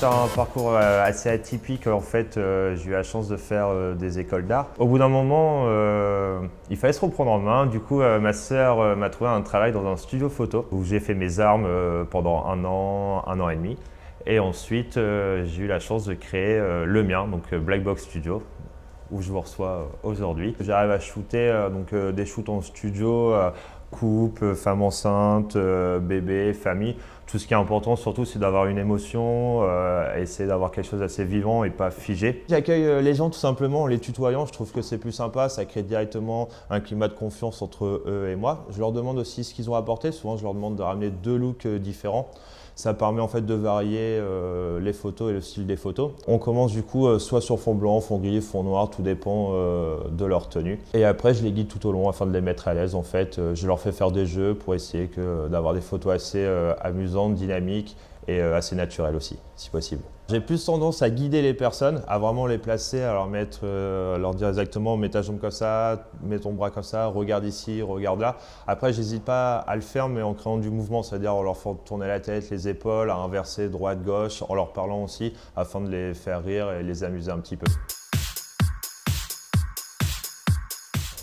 C'est un parcours assez atypique. En fait, j'ai eu la chance de faire des écoles d'art. Au bout d'un moment, il fallait se reprendre en main. Du coup, ma sœur m'a trouvé un travail dans un studio photo où j'ai fait mes armes pendant un an et demi. Et ensuite, j'ai eu la chance de créer le mien, donc Black Box Studio, où je vous reçois aujourd'hui. J'arrive à shooter des shoots en studio, couple, femme enceinte, bébé, famille. Tout ce qui est important surtout, c'est d'avoir une émotion, essayer d'avoir quelque chose d'assez vivant et pas figé. J'accueille les gens tout simplement en les tutoyant, je trouve que c'est plus sympa, ça crée directement un climat de confiance entre eux et moi. Je leur demande aussi ce qu'ils ont apporté, souvent je leur demande de ramener 2 looks différents. Ça permet en fait de varier les photos et le style des photos. On commence du coup soit sur fond blanc, fond gris, fond noir, tout dépend de leur tenue. Et après je les guide tout au long afin de les mettre à l'aise en fait. Je leur fais faire des jeux pour essayer d'avoir des photos assez amusantes, dynamiques et assez naturelles aussi, si possible. J'ai plus tendance à guider les personnes, à vraiment les placer, à leur dire exactement mets ta jambe comme ça, mets ton bras comme ça, regarde ici, regarde là. Après, j'hésite pas à le faire, mais en créant du mouvement, c'est-à-dire en leur faisant tourner la tête, les épaules, à inverser droite-gauche, en leur parlant aussi, afin de les faire rire et les amuser un petit peu.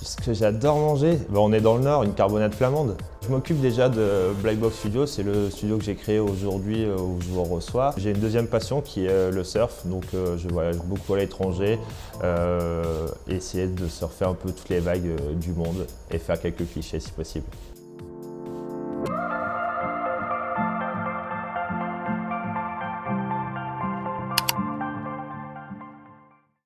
Ce que j'adore manger, on est dans le Nord, une carbonade flamande. Je m'occupe déjà de Black Box Studio, c'est le studio que j'ai créé aujourd'hui où je vous reçois. J'ai une deuxième passion qui est le surf, donc je voyage beaucoup à l'étranger, essayer de surfer un peu toutes les vagues du monde et faire quelques clichés si possible.